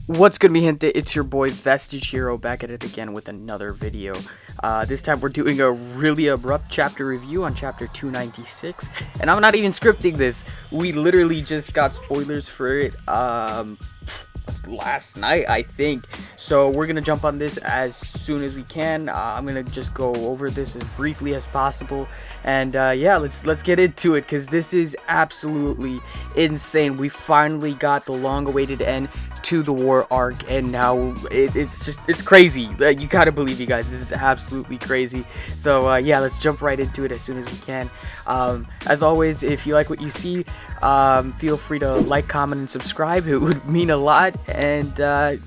What's good, mi gente? It's your boy VestigeHero back at it again with another video. This time we're doing a really abrupt chapter review on chapter 296, and I'm not even scripting this. We literally just got spoilers for it last night, I think. So we're gonna jump on this as soon as we can. I'm gonna just go over this as briefly as possible, and yeah, let's get into it, because this is absolutely insane. We finally got the long-awaited end to the war arc, and now it's crazy. You gotta believe, you guys, this is absolutely crazy. So yeah, let's jump right into it as soon as we can. As always, if you like what you see, feel free to like, comment, and subscribe. It would mean a lot. And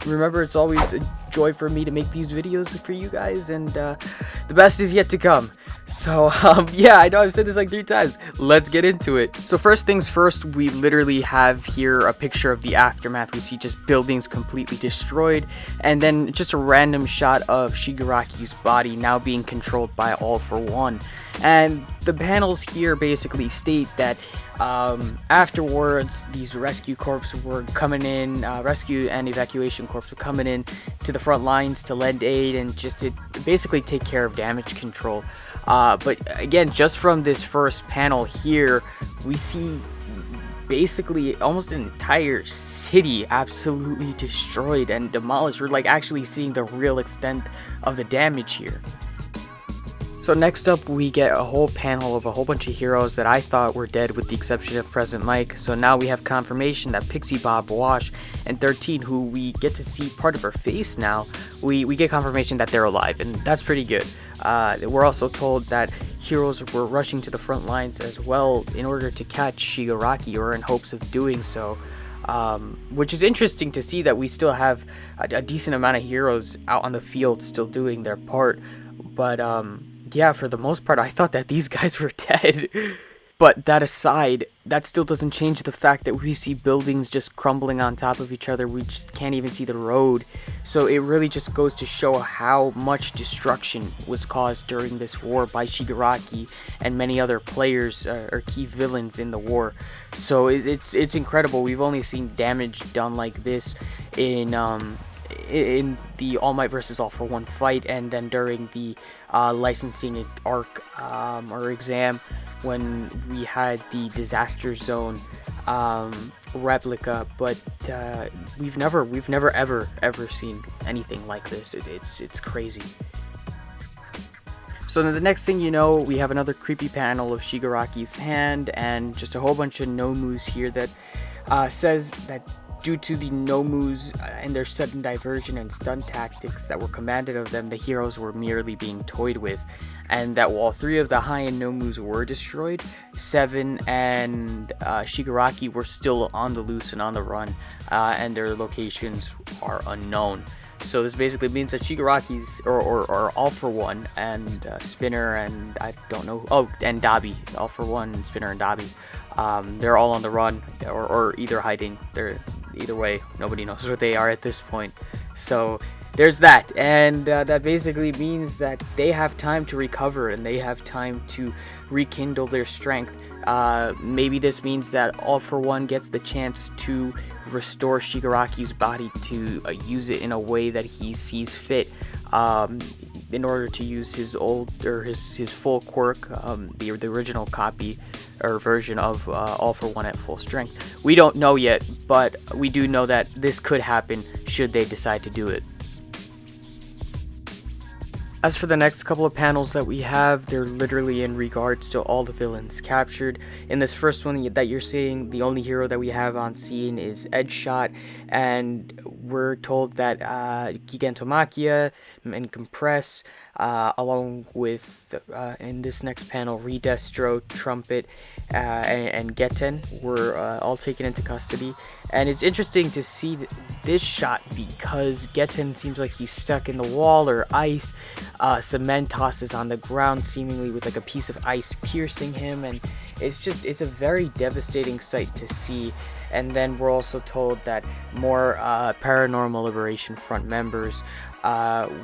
remember, it's always a joy for me to make these videos for you guys, and the best is yet to come. So yeah, I know I've said this like 3 times. Let's get into it. So first things first, we literally have here a picture of the aftermath. We see just buildings completely destroyed, and then just a random shot of Shigaraki's body now being controlled by All For One. And the panels here basically state that afterwards, these rescue corps were coming in, rescue and evacuation corps were coming in to the front lines to lend aid and just to basically take care of damage control. But again, just from this first panel here, we see basically almost an entire city absolutely destroyed and demolished. We're like actually seeing the real extent of the damage here. So next up, we get a whole panel of a whole bunch of heroes that I thought were dead, with the exception of Present Mike. So now we have confirmation that Pixie, Bob, Wash, and 13, who we get to see part of her face now, we get confirmation that they're alive, and that's pretty good. We're also told that heroes were rushing to the front lines as well in order to catch Shigaraki, or in hopes of doing so. Which is interesting to see that we still have a decent amount of heroes out on the field still doing their part. But yeah, for the most part, I thought that these guys were dead. But that aside, that still doesn't change the fact that we see buildings just crumbling on top of each other. We just can't even see the road. So it really just goes to show how much destruction was caused during this war by Shigaraki and many other players or key villains in the war. So it's incredible. We've only seen damage done like this in the All Might versus All For One fight, and then during the licensing arc or exam, when we had the disaster zone replica. But we've never ever seen anything like this. It's crazy. So the next thing you know, we have another creepy panel of Shigaraki's Hand, and just a whole bunch of Nomus here that says that due to the Nomus and their sudden diversion and stun tactics that were commanded of them, the heroes were merely being toyed with, and that while 3 of the high-end Nomus were destroyed, 7 and Shigaraki were still on the loose and on the run, and their locations are unknown. So this basically means that Shigaraki's, or All For One, and Spinner, and I don't know, and Dabi, All For One, Spinner, and Dabi, they're all on the run, or either hiding. Either way, nobody knows where they are at this point. So there's that, and that basically means that they have time to recover, and they have time to rekindle their strength. Maybe this means that All For One gets the chance to restore Shigaraki's body, to use it in a way that he sees fit, in order to use his his full quirk, the original copy or version of All For One at full strength. We don't know yet, but we do know that this could happen should they decide to do it. As for the next couple of panels that we have, they're literally in regards to all the villains captured. In this first one that you're seeing, the only hero that we have on scene is Edgeshot, and we're told that Gigantomachia and Compress, along with, in this next panel, Redestro, Trumpet, and Getten were all taken into custody. And it's interesting to see this shot, because Getten seems like he's stuck in the wall or ice. Cement tosses on the ground, seemingly with like a piece of ice piercing him, and it's a very devastating sight to see. And then we're also told that more Paranormal Liberation Front members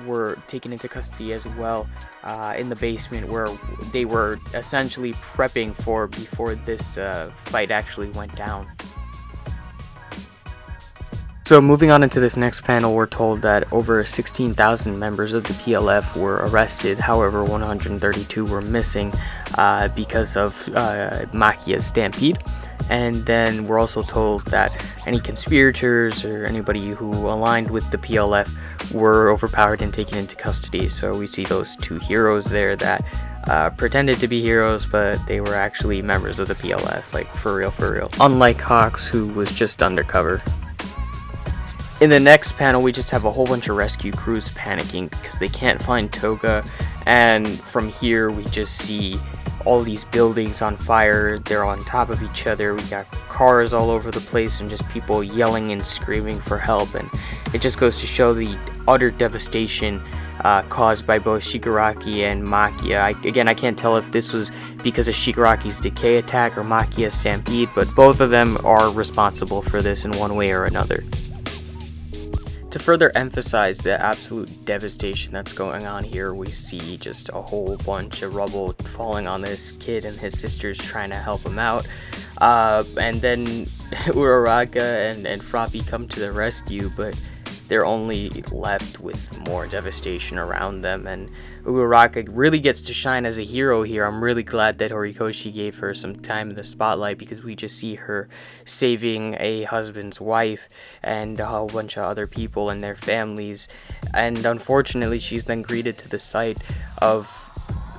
were taken into custody as well, in the basement, where they were essentially prepping before this fight actually went down. So moving on into this next panel, we're told that over 16,000 members of the PLF were arrested. However, 132 were missing because of Makia's stampede. And then we're also told that any conspirators or anybody who aligned with the PLF were overpowered and taken into custody. So we see those two heroes there that pretended to be heroes, but they were actually members of the PLF, like for real, for real. Unlike Hawks, who was just undercover. In the next panel, we just have a whole bunch of rescue crews panicking because they can't find Toga, and from here we just see all these buildings on fire. They're on top of each other. We got cars all over the place and just people yelling and screaming for help, and it just goes to show the utter devastation caused by both Shigaraki and Makia. Again, I can't tell if this was because of Shigaraki's decay attack or Makia's stampede, but both of them are responsible for this in one way or another. To further emphasize the absolute devastation that's going on here, we see just a whole bunch of rubble falling on this kid and his sisters trying to help him out. And then Uraraka and Froppy come to the rescue, but they're only left with more devastation around them, and Uraraka really gets to shine as a hero here. I'm really glad that Horikoshi gave her some time in the spotlight, because we just see her saving a husband's wife and a whole bunch of other people and their families, and unfortunately she's then greeted to the sight of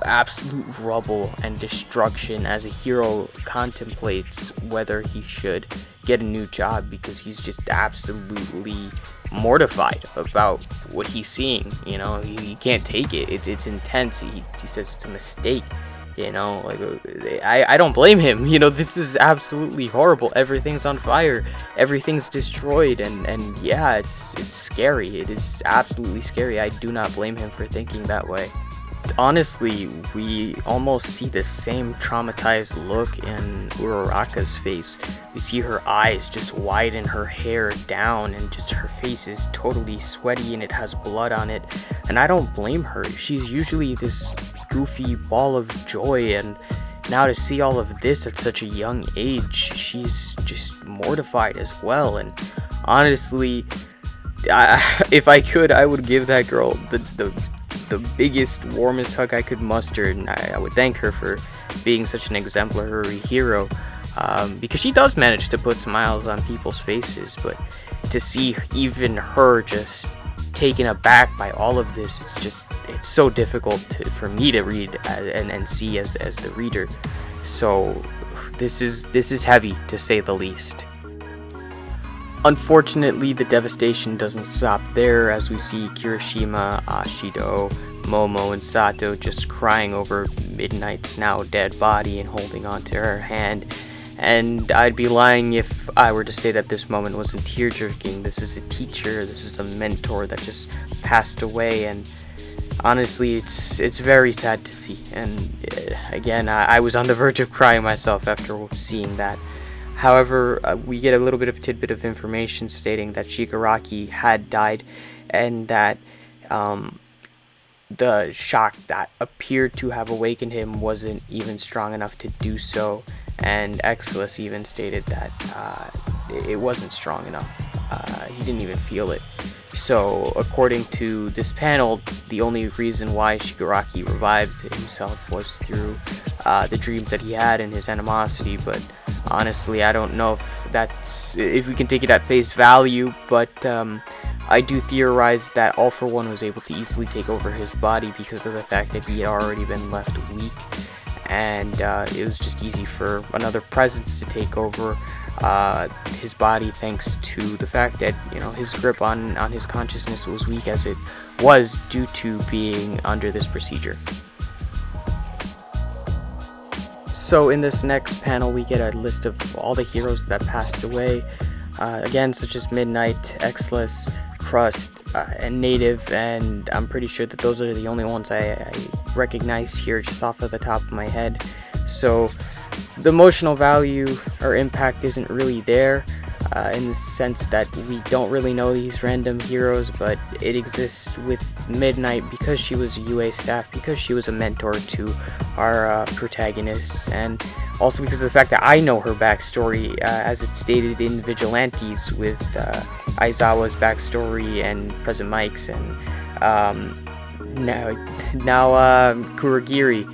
absolute rubble and destruction as a hero contemplates whether he should get a new job, because he's just absolutely mortified about what he's seeing. You know, he can't take it. It's intense. He says it's a mistake. You know, like, I don't blame him. You know, this is absolutely horrible. Everything's on fire. Everything's destroyed, and yeah, it's scary. It is absolutely scary. I do not blame him for thinking that way. Honestly, we almost see the same traumatized look in Uraraka's face. We see her eyes just widen, her hair down, and just her face is totally sweaty and it has blood on it. And I don't blame her. She's usually this goofy ball of joy, and now to see all of this at such a young age, she's just mortified as well. And honestly, if I could, I would give that girl the biggest, warmest hug I could muster, and I would thank her for being such an exemplary hero, because she does manage to put smiles on people's faces. But to see even her just taken aback by all of this, it's so difficult for me to read and see as the reader. So this is heavy, to say the least. Unfortunately, the devastation doesn't stop there, as we see Kirishima, Ashido, Momo, and Sato just crying over Midnight's now dead body and holding onto her hand. And I'd be lying if I were to say that this moment wasn't tear-jerking. This is a teacher, this is a mentor that just passed away, and honestly, it's very sad to see. And again, I was on the verge of crying myself after seeing that. However, we get a little bit of tidbit of information stating that Shigaraki had died, and that the shock that appeared to have awakened him wasn't even strong enough to do so, and Exilus even stated that it wasn't strong enough. He didn't even feel it. So according to this panel, the only reason why Shigaraki revived himself was through the dreams that he had and his animosity. But honestly, I don't know if we can take it at face value, but I do theorize that All For One was able to easily take over his body because of the fact that he had already been left weak, and it was just easy for another presence to take over his body, thanks to the fact that, you know, his grip on his consciousness was weak as it was due to being under this procedure. So in this next panel, we get a list of all the heroes that passed away, again, such as Midnight, Exilus, Crust, and Native, and I'm pretty sure that those are the only ones I recognize here just off of the top of my head. So the emotional value or impact isn't really there. in the sense that we don't really know these random heroes, but it exists with Midnight because she was a UA staff, because she was a mentor to our protagonists, and also because of the fact that I know her backstory, as it's stated in Vigilantes with Aizawa's backstory and Present Mike's, and now Kurogiri,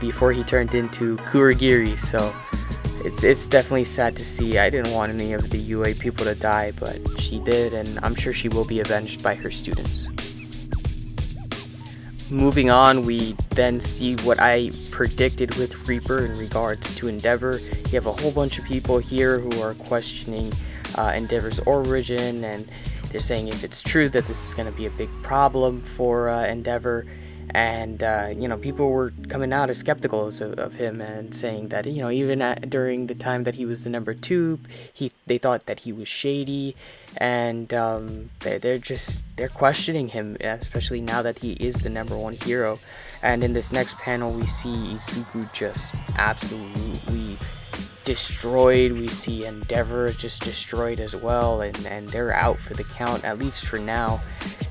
before he turned into Kurogiri. So it's definitely sad to see. I didn't want any of the UA people to die, but she did, and I'm sure she will be avenged by her students. Moving on, we then see what I predicted with Reaper in regards to Endeavor. You have a whole bunch of people here who are questioning Endeavor's origin, and they're saying if it's true that this is going to be a big problem for Endeavor. And people were coming out as skeptical of him and saying that even during the time that he was the number 2, they thought that he was shady, and they're questioning him, especially now that he is the number 1 hero. And in this next panel, we see Izuku just absolutely destroyed. We see Endeavor just destroyed as well, and they're out for the count, at least for now.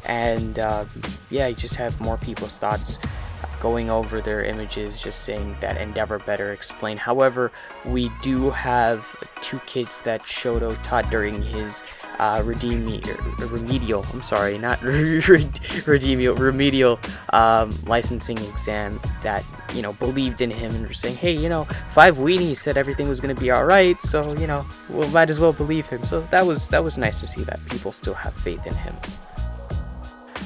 And you just have more people's thoughts going over their images, just saying that Endeavor better explain. However, we do have 2 kids that Shoto taught during his remedial licensing exam that believed in him and were saying, hey, 5 weenies said everything was going to be all right, so we'll might as well believe him. So that was nice to see that people still have faith in him.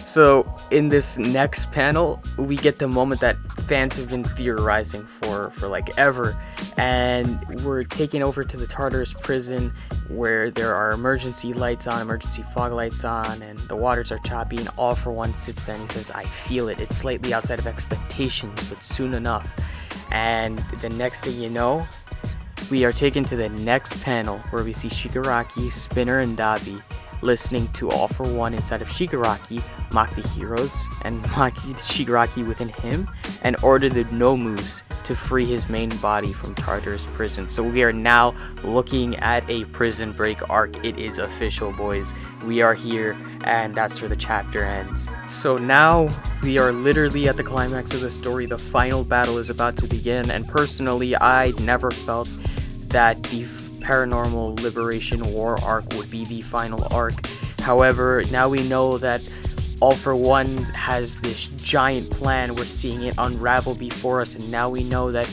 So in this next panel, we get the moment that fans have been theorizing for like ever, and we're taking over to the Tartarus prison where there are emergency lights on, emergency fog lights on, and the waters are choppy, and All For One sits there and he says, I feel it. It's slightly outside of expectations, but soon enough. And the next thing you know, we are taken to the next panel where we see Shigaraki, Spinner, and Dabi listening to All For One inside of Shigaraki mock the heroes and mock Shigaraki within him, and order the Nomus to free his main body from Tartarus prison. So we are now looking at a prison break arc. It is official, boys. We are here, and that's where the chapter ends. So now we are literally at the climax of the story. The final battle is about to begin, and personally, I never felt that the Paranormal Liberation War arc would be the final arc. However, now we know that All For One has this giant plan. We're seeing it unravel before us, and now we know that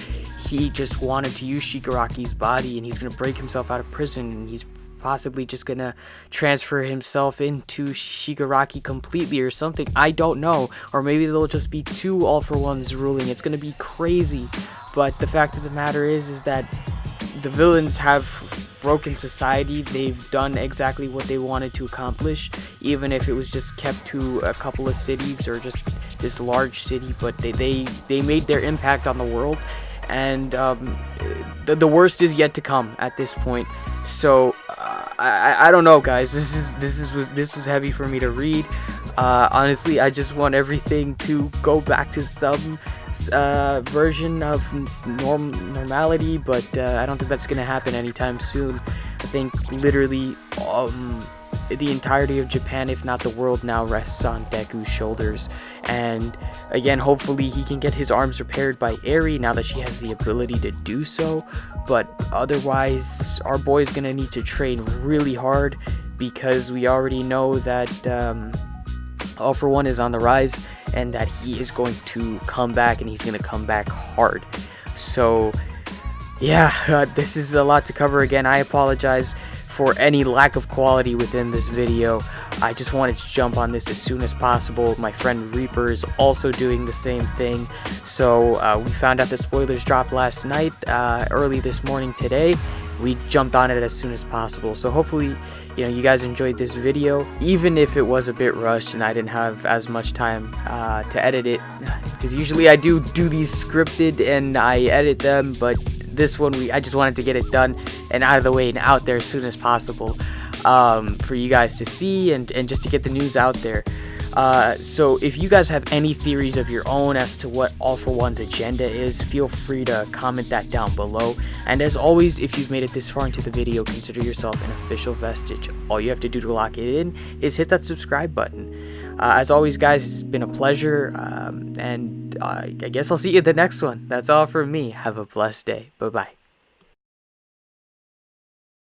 he just wanted to use Shigaraki's body, and he's going to break himself out of prison, and he's possibly just going to transfer himself into Shigaraki completely or something. I don't know. Or maybe there'll just be 2 All For Ones ruling. It's going to be crazy. But the fact of the matter is that the villains have broken society. They've done exactly what they wanted to accomplish, even if it was just kept to a couple of cities or just this large city. But they made their impact on the world, and the worst is yet to come at this point. So I don't know, guys. This was heavy for me to read. Honestly, I just want everything to go back to some version of normality, but I don't think that's gonna happen anytime soon. I think literally the entirety of Japan, if not the world, now rests on Deku's shoulders. And again, hopefully he can get his arms repaired by Eri now that she has the ability to do so. But otherwise, our boy's gonna need to train really hard, because we already know that All For One is on the rise, and that he is going to come back, and he's going to come back hard. So yeah, this is a lot to cover. Again, I apologize for any lack of quality within this video. I just wanted to jump on this as soon as possible. My friend Reaper is also doing the same thing. So we found out the spoilers dropped last night, early this morning today. We jumped on it as soon as possible. So hopefully, you guys enjoyed this video, even if it was a bit rushed and I didn't have as much time to edit it, because usually I do these scripted and I edit them, but this one I just wanted to get it done and out of the way and out there as soon as possible, for you guys to see and just to get the news out there. So if you guys have any theories of your own as to what All For One's agenda is, feel free to comment that down below. And as always, if you've made it this far into the video, consider yourself an official Vestige. All you have to do to lock it in is hit that subscribe button. As always, guys, it's been a pleasure, and I guess I'll see you in the next one. That's all from me. Have a blessed day. Bye-bye.